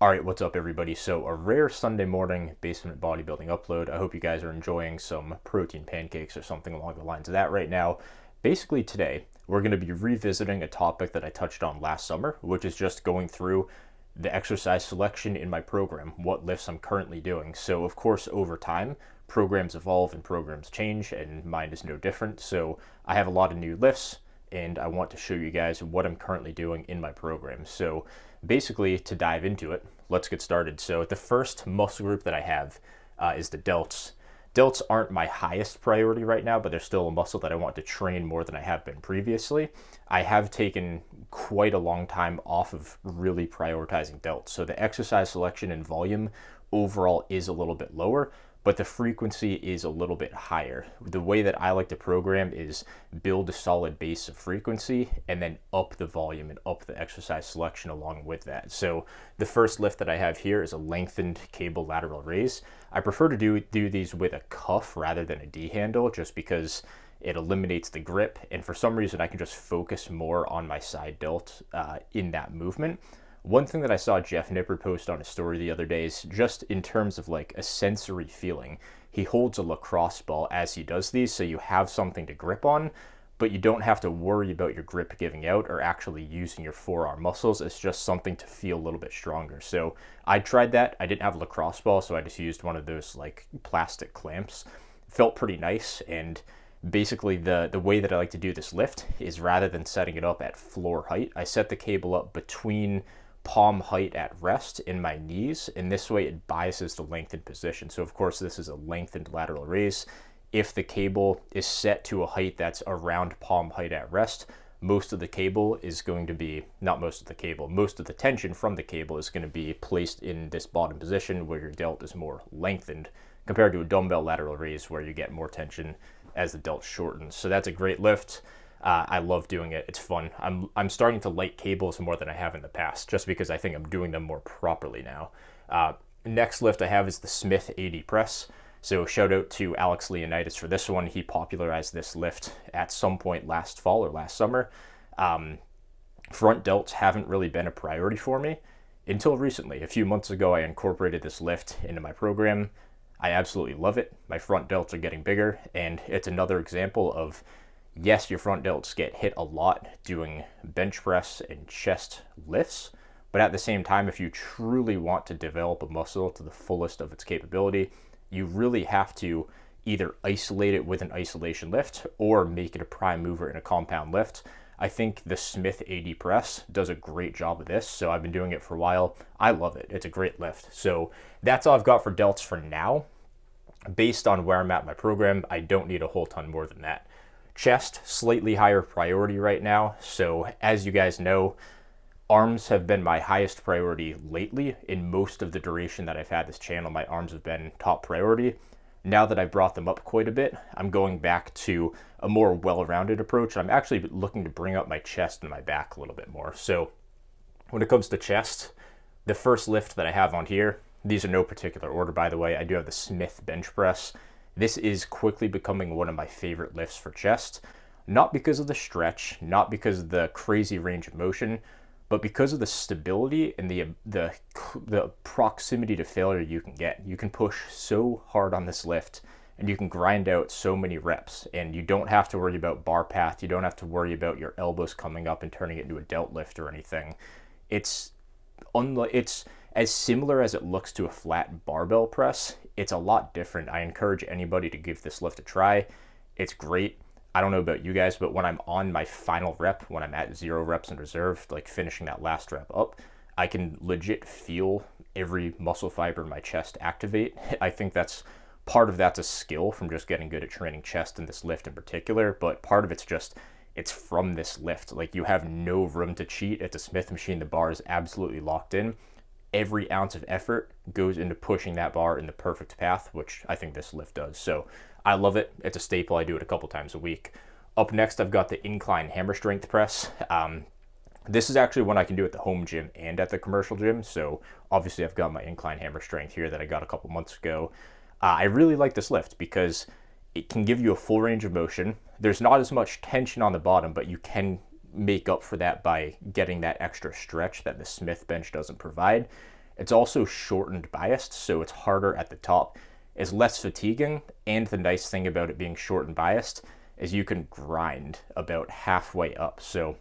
All right, what's up, everybody? So, a rare Sunday morning basement bodybuilding upload. I hope you guys are enjoying some protein pancakes or something along the lines of that right now. Basically, today, we're going to be revisiting a topic that I touched on last summer, which is just going through the exercise selection in my program, what lifts I'm currently doing. So, of course, over time, programs evolve and programs change, and mine is no different. So, I have a lot of new lifts, and I want to show you guys what I'm currently doing in my program. So, basically, to dive into it, let's get started. So the first muscle group that I have is the delts. Delts aren't my highest priority right now, but they're still a muscle that I want to train more than I have been previously. I have taken quite a long time off of really prioritizing delts. So the exercise selection and volume overall is a little bit lower, but the frequency is a little bit higher. The way that I like to program is build a solid base of frequency and then up the volume and up the exercise selection along with that. So the first lift that I have here is a lengthened cable lateral raise. I prefer to do these with a cuff rather than a D handle, just because it eliminates the grip, and for some reason I can just focus more on my side delt in that movement. One thing that I saw Jeff Nipper post on his story the other day is just in terms of like a sensory feeling. He holds a lacrosse ball as he does these, so you have something to grip on, but you don't have to worry about your grip giving out or actually using your forearm muscles. It's just something to feel a little bit stronger. So I tried that. I didn't have a lacrosse ball, so I just used one of those like plastic clamps. It felt pretty nice, and basically the way that I like to do this lift is rather than setting it up at floor height, I set the cable up between palm height at rest in my knees, and this way it biases the lengthened position. So of course this is a lengthened lateral raise. If the cable is set to a height that's around palm height at rest, most of the cable is going to be, not most of the cable, most of the tension from the cable is going to be placed in this bottom position where your delt is more lengthened compared to a dumbbell lateral raise where you get more tension as the delt shortens. So that's a great lift. I love doing it. It's fun. I'm starting to like cables more than I have in the past, just because I think I'm doing them more properly now. Next lift I have is the Smith AD press. So shout out to Alex Leonidas for this one. He popularized this lift at some point last fall or last summer. Front delts haven't really been a priority for me until recently. A few months ago, I incorporated this lift into my program. I absolutely love it. My front delts are getting bigger, and it's another example of, yes, your front delts get hit a lot doing bench press and chest lifts, but at the same time, if you truly want to develop a muscle to the fullest of its capability, you really have to either isolate it with an isolation lift or make it a prime mover in a compound lift. I think the Smith AD press does a great job of this, so I've been doing it for a while. I love it. It's a great lift. So that's all I've got for delts for now. Based on where I'm at in my program, I don't need a whole ton more than that. Chest, slightly higher priority right now. So as you guys know, arms have been my highest priority lately. In most of the duration that I've had this channel, my arms have been top priority. Now that I've brought them up quite a bit, I'm going back to a more well-rounded approach. I'm actually looking to bring up my chest and my back a little bit more. So when it comes to chest, the first lift that I have on here, these are no particular order, by the way. I do have the Smith bench press. This is quickly becoming one of my favorite lifts for chest, not because of the stretch, not because of the crazy range of motion, but because of the stability and the proximity to failure you can get. You can push so hard on this lift and you can grind out so many reps, and you don't have to worry about bar path. You don't have to worry about your elbows coming up and turning it into a delt lift or anything. It's as similar as it looks to a flat barbell press. It's a lot different. I encourage anybody to give this lift a try. It's great. I don't know about you guys, but when I'm on my final rep, when I'm at 0 reps in reserve, like finishing that last rep up, I can legit feel every muscle fiber in my chest activate. I think that's a skill from just getting good at training chest in this lift in particular, but part of it's from this lift. Like, you have no room to cheat. It's a Smith machine. The bar is absolutely locked in. Every ounce of effort goes into pushing that bar in the perfect path, which I think this lift does. So I love it. It's a staple. I do it a couple times a week. Up next, I've got the incline hammer strength press. This is actually one I can do at the home gym and at the commercial gym. So obviously I've got my incline hammer strength here that I got a couple months ago. I really like this lift because it can give you a full range of motion. There's not as much tension on the bottom, but you can make up for that by getting that extra stretch that the Smith bench doesn't provide. It's also shortened biased, so it's harder at the top. It's less fatiguing, and the nice thing about it being shortened biased is you can grind about halfway up. So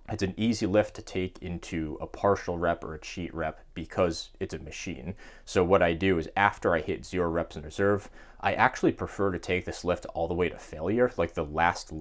it's an easy lift to take into a partial rep or a cheat rep because it's a machine. So what I do is after I hit 0 reps in reserve, I actually prefer to take this lift all the way to failure. Like the last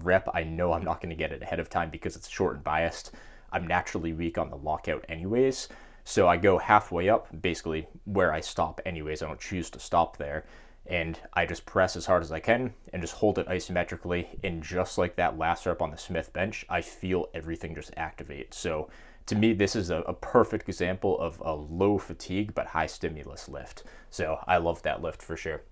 rep, I know I'm not going to get it ahead of time because it's short and biased. I'm naturally weak on the lockout anyways. So I go halfway up, basically where I stop anyways. I don't choose to stop there. And I just press as hard as I can and just hold it isometrically. And just like that last rep on the Smith bench, I feel everything just activate. So to me, this is a perfect example of a low fatigue but high stimulus lift. So I love that lift for sure.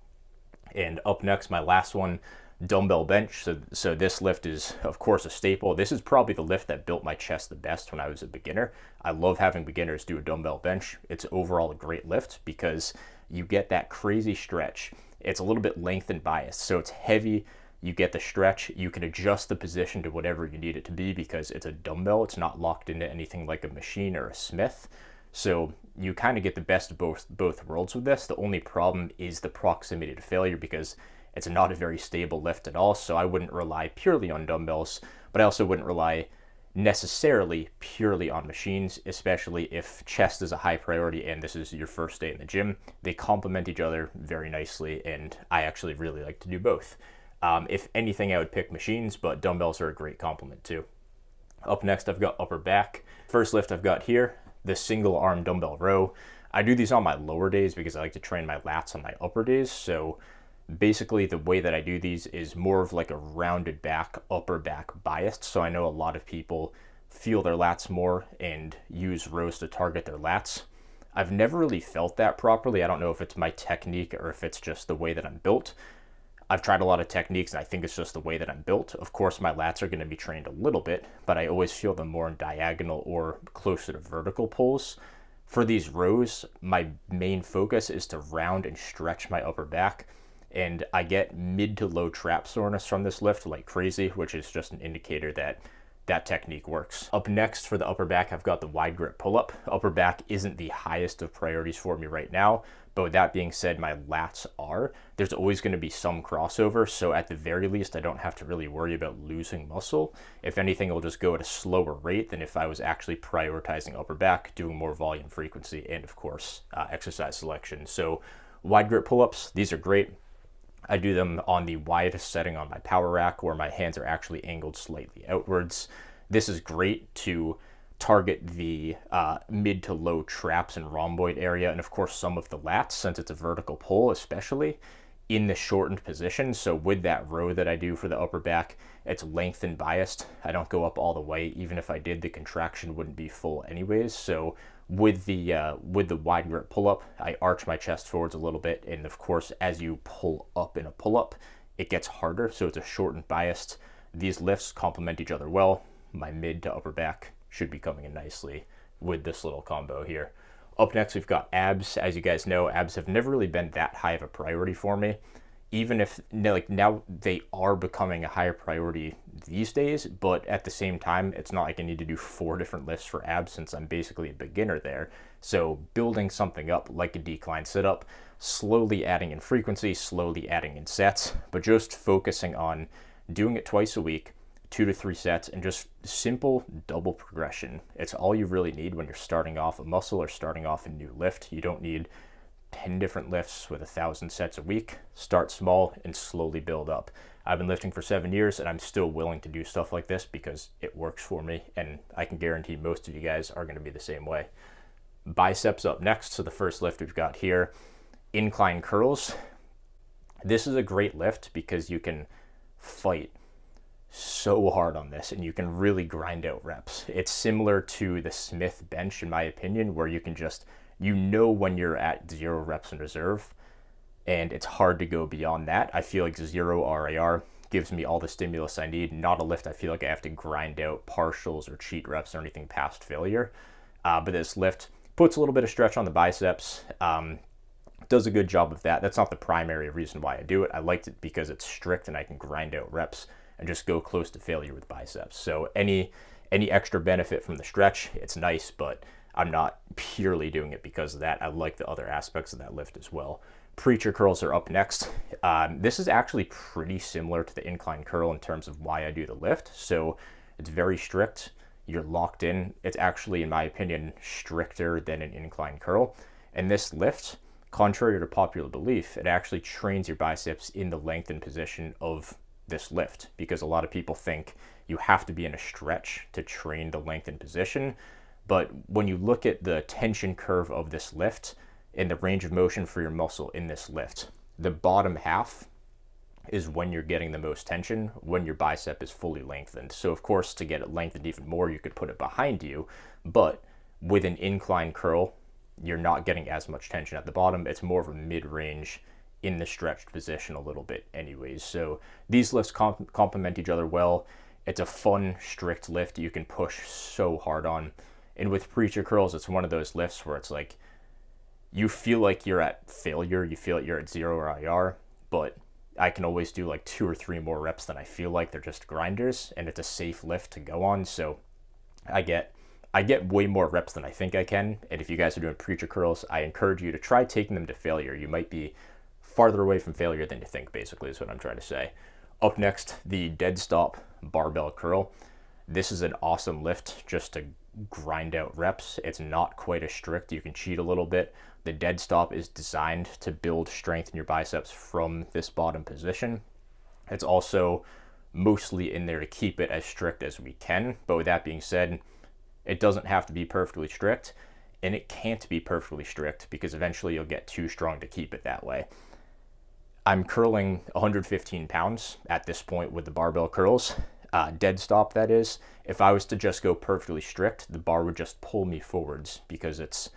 And up next, my last one, dumbbell bench. So this lift is, of course, a staple. This is probably the lift that built my chest the best when I was a beginner. I love having beginners do a dumbbell bench. It's overall a great lift because you get that crazy stretch. It's a little bit lengthened biased, so it's heavy. You get the stretch. You can adjust the position to whatever you need it to be because it's a dumbbell. It's not locked into anything like a machine or a Smith. So you kind of get the best of both worlds with this. The only problem is the proximity to failure because it's not a very stable lift at all. So I wouldn't rely purely on dumbbells, but I also wouldn't rely necessarily purely on machines, especially if chest is a high priority and this is your first day in the gym. They complement each other very nicely, and I actually really like to do both. If anything, I would pick machines, but dumbbells are a great complement too. Up next, I've got upper back. First lift I've got here, the single arm dumbbell row. I do these on my lower days because I like to train my lats on my upper days. So basically the way that I do these is more of like a rounded back, upper back biased. So I know a lot of people feel their lats more and use rows to target their lats. I've never really felt that properly. I don't know if it's my technique or if it's just the way that I'm built. I've tried a lot of techniques and I think it's just the way that I'm built. Of course, my lats are going to be trained a little bit, but I always feel them more in diagonal or closer to vertical pulls. For these rows, my main focus is to round and stretch my upper back. And I get mid to low trap soreness from this lift like crazy, which is just an indicator that that technique works. Up next for the upper back, I've got the wide grip pull-up. Upper back isn't the highest of priorities for me right now, but with that being said, my lats are. There's always going to be some crossover, so at the very least, I don't have to really worry about losing muscle. If anything, it'll just go at a slower rate than if I was actually prioritizing upper back, doing more volume frequency, and of course, exercise selection. So wide grip pull-ups, these are great. I do them on the widest setting on my power rack where my hands are actually angled slightly outwards. This is great to target the mid to low traps and rhomboid area, and of course some of the lats, since it's a vertical pull, especially in the shortened position. So with that row that I do for the upper back, it's lengthened biased. I don't go up all the way. Even if I did, the contraction wouldn't be full anyways. So with the wide grip pull-up, I arch my chest forwards a little bit, and of course as you pull up in a pull-up, it gets harder, so it's a shortened biased. These lifts complement each other well. My mid to upper back should be coming in nicely with this little combo here. Up next, we've got abs. As you guys know, abs have never really been that high of a priority for me. Even if now they are becoming a higher priority these days, but at the same time, it's not like I need to do 4 different lifts for abs since I'm basically a beginner there. So building something up like a decline sit-up, slowly adding in frequency, slowly adding in sets, but just focusing on doing it twice a week, 2 to 3 sets, and just simple double progression. It's all you really need when you're starting off a muscle or starting off a new lift. You don't need 10 different lifts with 1,000 sets a week. Start small and slowly build up. I've been lifting for 7 years and I'm still willing to do stuff like this because it works for me, and I can guarantee most of you guys are going to be the same way. Biceps up next. So the first lift we've got here, incline curls. This is a great lift because you can fight so hard on this and you can really grind out reps. It's similar to the Smith bench in my opinion, where you can just, you know when you're at 0 reps in reserve, and it's hard to go beyond that. I feel like 0 RAR gives me all the stimulus I need, not a lift I feel like I have to grind out partials or cheat reps or anything past failure. But this lift puts a little bit of stretch on the biceps, does a good job of that. That's not the primary reason why I do it. I liked it because it's strict and I can grind out reps and just go close to failure with biceps. So any extra benefit from the stretch, it's nice, but I'm not purely doing it because of that. I like the other aspects of that lift as well. Preacher curls are up next. This is actually pretty similar to the incline curl in terms of why I do the lift. So it's very strict. You're locked in. It's actually, in my opinion, stricter than an incline curl. And this lift, contrary to popular belief, it actually trains your biceps in the lengthened position of this lift, because a lot of people think you have to be in a stretch to train the lengthened position. But when you look at the tension curve of this lift and the range of motion for your muscle in this lift, the bottom half is when you're getting the most tension, when your bicep is fully lengthened. So of course, to get it lengthened even more, you could put it behind you, but with an incline curl, you're not getting as much tension at the bottom. It's more of a mid-range in the stretched position a little bit anyways. So these lifts complement each other well. It's a fun, strict lift you can push so hard on. And with preacher curls, it's one of those lifts where it's like, you feel like you're at failure, you feel like you're at 0 or IR, but I can always do like 2 or 3 more reps than I feel like. They're just grinders, and it's a safe lift to go on. So I get way more reps than I think I can. And if you guys are doing preacher curls, I encourage you to try taking them to failure. You might be farther away from failure than you think, basically, is what I'm trying to say. Up next, the dead stop barbell curl. This is an awesome lift just to grind out reps. It's not quite as strict. You can cheat a little bit. The dead stop is designed to build strength in your biceps from this bottom position. It's also mostly in there to keep it as strict as we can. But with that being said, it doesn't have to be perfectly strict, and it can't be perfectly strict because eventually you'll get too strong to keep it that way. I'm curling 115 pounds at this point with the barbell curls. Dead stop, that is. If I was to just go perfectly strict, the bar would just pull me forwards because it's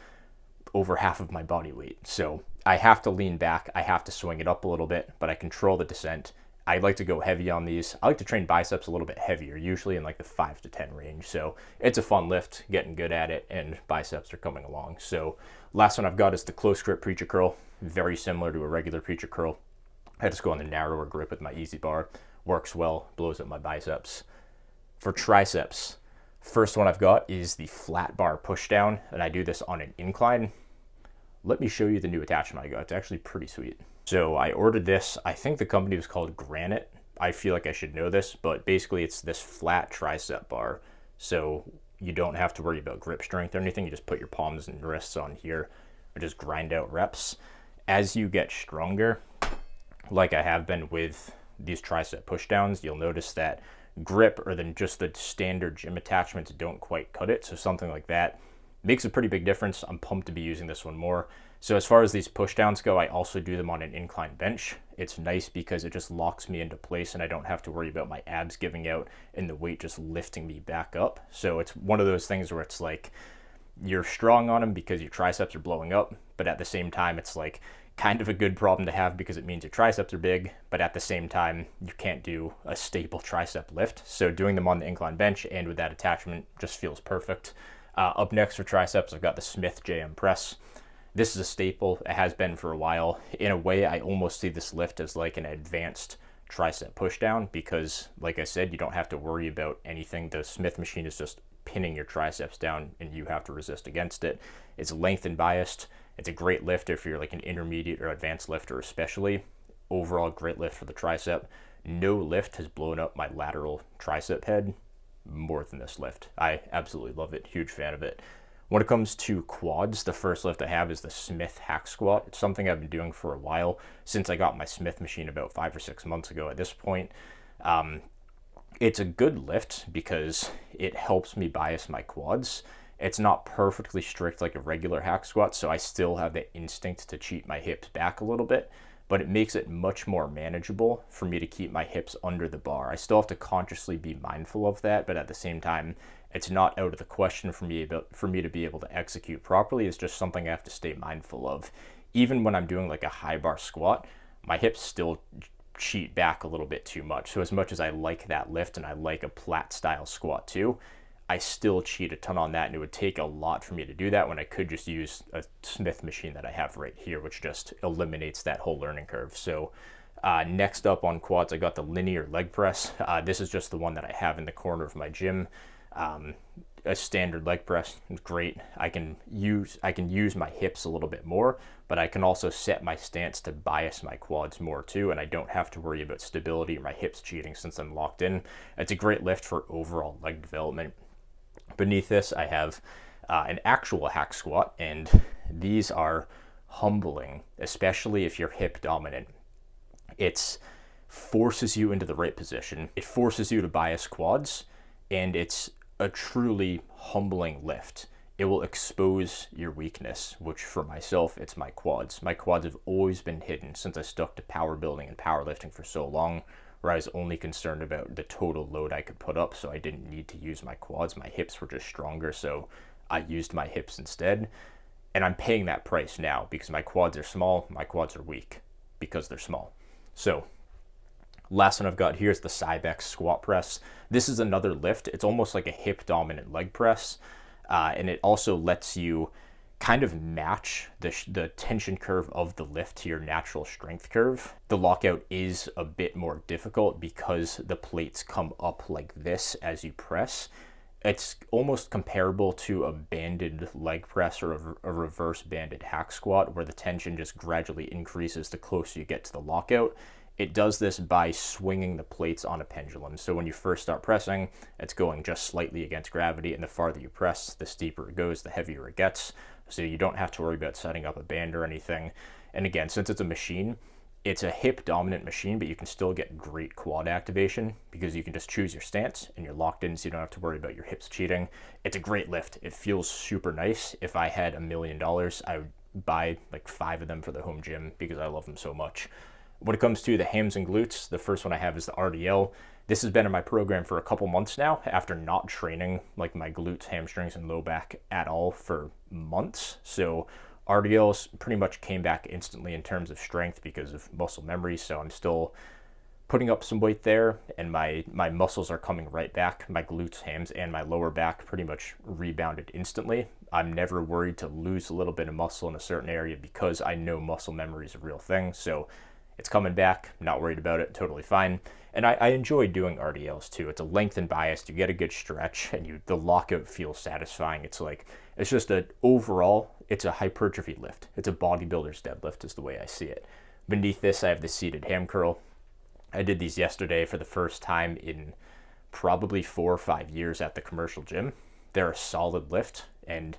over half of my body weight. So I have to lean back, I have to swing it up a little bit, but I control the descent. I like to go heavy on these. I like to train biceps a little bit heavier, usually in like the 5 to 10 range. So it's a fun lift, getting good at it, and biceps are coming along. So last one I've got is the close grip preacher curl. Very similar to a regular preacher curl. I just go on the narrower grip with my easy bar. Works well, blows up my biceps. For triceps, first one I've got is the flat bar push down, and I do this on an incline. Let me show you the new attachment I got. It's actually pretty sweet. So I ordered this. I think the company was called Granite. I feel like I should know this, but basically it's this flat tricep bar. So you don't have to worry about grip strength or anything. You just put your palms and wrists on here and just grind out reps. As you get stronger, like I have been with these tricep pushdowns, you'll notice that grip or then just the standard gym attachments don't quite cut it. So something like that makes a pretty big difference. I'm pumped to be using this one more. So as far as these pushdowns go, I also do them on an incline bench. It's nice because it just locks me into place and I don't have to worry about my abs giving out and the weight just lifting me back up. So it's one of those things where it's like you're strong on them because your triceps are blowing up, but at the same time it's like kind of a good problem to have because it means your triceps are big, but at the same time you can't do a stable tricep lift. So doing them on the incline bench and with that attachment just feels perfect. Up next for triceps, I've got the Smith JM press. This is a staple. It has been for a while. In a way, I almost see this lift as like an advanced tricep pushdown because, like I said, you don't have to worry about anything. The Smith machine is just pinning your triceps down and you have to resist against it. It's length and biased. It's a great lift if you're like an intermediate or advanced lifter especially. Overall, great lift for the tricep. No lift has blown up my lateral tricep head more than this lift. I absolutely love it. Huge fan of it. When it comes to quads, the first lift I have is the Smith hack squat. It's something I've been doing for a while since I got my Smith machine about 5 or 6 months ago at this point. It's a good lift because it helps me bias my quads. It's not perfectly strict like a regular hack squat, so I still have the instinct to cheat my hips back a little bit, but it makes it much more manageable for me to keep my hips under the bar. I still have to consciously be mindful of that, but at the same time, it's not out of the question for me to be able to execute properly. It's just something I have to stay mindful of. Even when I'm doing like a high bar squat, my hips still cheat back a little bit too much. So as much as I like that lift and I like a plat style squat too, I still cheat a ton on that, and it would take a lot for me to do that when I could just use a Smith machine that I have right here, which just eliminates that whole learning curve. So next up on quads, I got the linear leg press. This is just the one that I have in the corner of my gym. a standard leg press is great. I can use my hips a little bit more, but I can also set my stance to bias my quads more too, and I don't have to worry about stability or my hips cheating since I'm locked in. It's a great lift for overall leg development. Beneath this, I have an actual hack squat, and these are humbling, especially if you're hip dominant. It forces you into the right position. It forces you to bias quads, and it's a truly humbling lift. It will expose your weakness, which for myself, it's my quads. My quads have always been hidden since I stuck to power building and powerlifting for so long, where I was only concerned about the total load I could put up, so I didn't need to use my quads. My hips were just stronger, so I used my hips instead. And I'm paying that price now because my quads are small, my quads are weak because they're small. So last one I've got here is the Cybex squat press. This is another lift. It's almost like a hip dominant leg press. And it also lets you kind of match the tension curve of the lift to your natural strength curve. The lockout is a bit more difficult because the plates come up like this as you press. It's almost comparable to a banded leg press or a reverse banded hack squat, where the tension just gradually increases the closer you get to the lockout. It does this by swinging the plates on a pendulum. So when you first start pressing, it's going just slightly against gravity, and the farther you press, the steeper it goes, the heavier it gets. So you don't have to worry about setting up a band or anything. And again, since it's a machine, it's a hip dominant machine, but you can still get great quad activation because you can just choose your stance and you're locked in, so you don't have to worry about your hips cheating. It's a great lift. It feels super nice. If I had $1 million, I would buy like 5 of them for the home gym because I love them so much. When it comes to the hams and glutes, the first one I have is the RDL. This has been in my program for a couple months now after not training like my glutes, hamstrings, and low back at all for months. So RDLs pretty much came back instantly in terms of strength because of muscle memory. So I'm still putting up some weight there, and my muscles are coming right back. My glutes, hams, and my lower back pretty much rebounded instantly. I'm never worried to lose a little bit of muscle in a certain area because I know muscle memory is a real thing. So it's coming back, not worried about it, totally fine. And I enjoy doing RDLs too. It's a length and bias, you get a good stretch, and the lockout feels satisfying. It's just overall, it's a hypertrophy lift. It's a bodybuilder's deadlift is the way I see it. Beneath this, I have the seated ham curl. I did these yesterday for the first time in probably 4 or 5 years at the commercial gym. They're a solid lift, and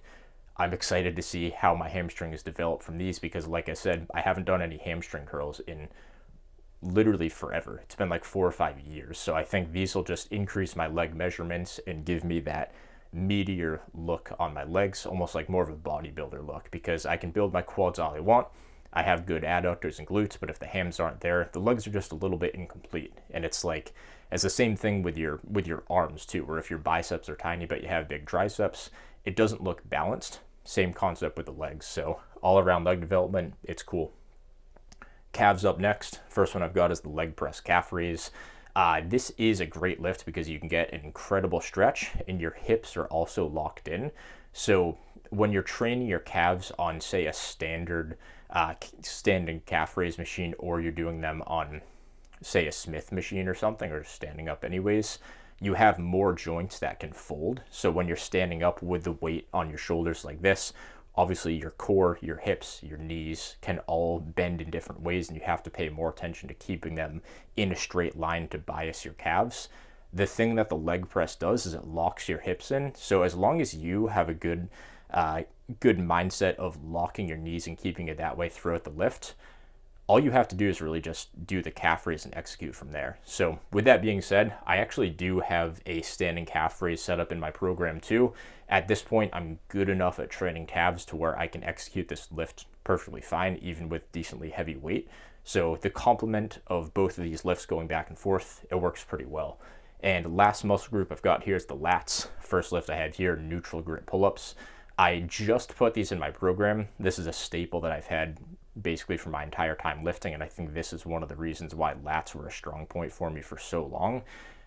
I'm excited to see how my hamstring is developed from these because, like I said, I haven't done any hamstring curls in literally forever. It's been like 4 or 5 years. So I think these will just increase my leg measurements and give me that meatier look on my legs, almost like more of a bodybuilder look, because I can build my quads all I want. I have good adductors and glutes, but if the hams aren't there, the legs are just a little bit incomplete. And it's the same thing with your arms too, where if your biceps are tiny but you have big triceps, it doesn't look balanced. Same concept with the legs. So all around leg development, it's cool. Calves up next. First one I've got is the leg press calf raise. This is a great lift because you can get an incredible stretch and your hips are also locked in. So when you're training your calves on, say, a standard standing calf raise machine, or you're doing them on, say, a Smith machine or something, or standing up anyways, you have more joints that can fold. So when you're standing up with the weight on your shoulders like this, obviously your core, your hips, your knees can all bend in different ways, and you have to pay more attention to keeping them in a straight line to bias your calves. The thing that the leg press does is it locks your hips in. So as long as you have a good mindset of locking your knees and keeping it that way throughout the lift, all you have to do is really just do the calf raise and execute from there. So with that being said, I actually do have a standing calf raise set up in my program too. At this point, I'm good enough at training calves to where I can execute this lift perfectly fine, even with decently heavy weight. So the complement of both of these lifts going back and forth, it works pretty well. And last muscle group I've got here is the lats. First lift I have here, neutral grip pull-ups. I just put these in my program. This is a staple that I've had basically for my entire time lifting, and I think this is one of the reasons why lats were a strong point for me for so long.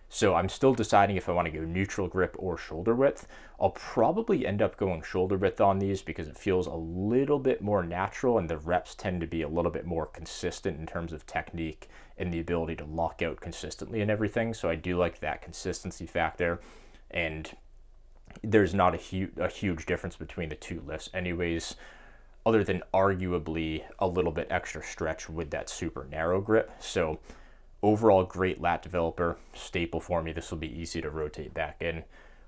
So I'm still deciding if I want to go neutral grip or shoulder width. I'll probably end up going shoulder width on these because it feels a little bit more natural, and the reps tend to be a little bit more consistent in terms of technique and the ability to lock out consistently and everything. So I do like that consistency factor. And there's not a huge difference between the two lifts anyways, other than arguably a little bit extra stretch with that super narrow grip. So overall, great lat developer, staple for me. This will be easy to rotate back in.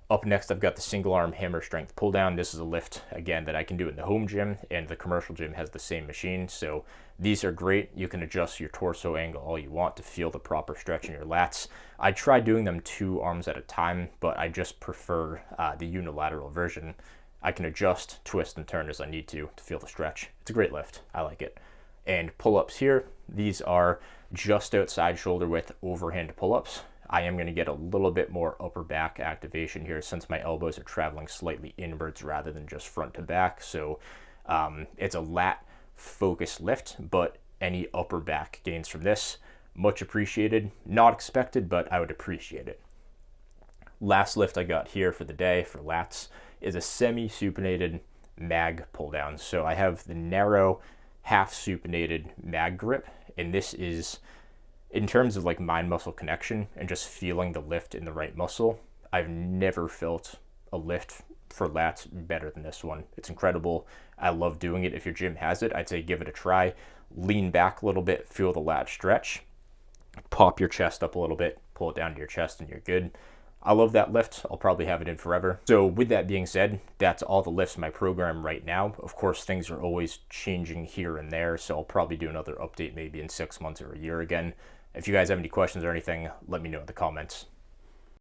Up next, I've got the single arm hammer strength pull down. This is a lift, again, that I can do in the home gym, and the commercial gym has the same machine. So these are great. You can adjust your torso angle all you want to feel the proper stretch in your lats. I try doing them 2 arms at a time, but I just prefer the unilateral version. I can adjust, twist, and turn as I need to feel the stretch. It's a great lift. I like it. And pull-ups here, these are just outside shoulder width overhand pull-ups. I am going to get a little bit more upper back activation here since my elbows are traveling slightly inwards rather than just front to back. So it's a lat focused lift, but any upper back gains from this, much appreciated. Not expected, but I would appreciate it. Last lift I got here for the day for lats is a semi-supinated mag pull down. So I have the narrow half supinated mag grip, and this is, in terms of like mind muscle connection and just feeling the lift in the right muscle, I've never felt a lift for lats better than this one. It's incredible. I love doing it. If your gym has it, I'd say give it a try. Lean back a little bit, feel the lat stretch, pop your chest up a little bit, pull it down to your chest, and you're good. I love that lift. I'll probably have it in forever. So with that being said, that's all the lifts in my program right now. Of course, things are always changing here and there, so I'll probably do another update maybe in 6 months or a year again. If you guys have any questions or anything, let me know in the comments.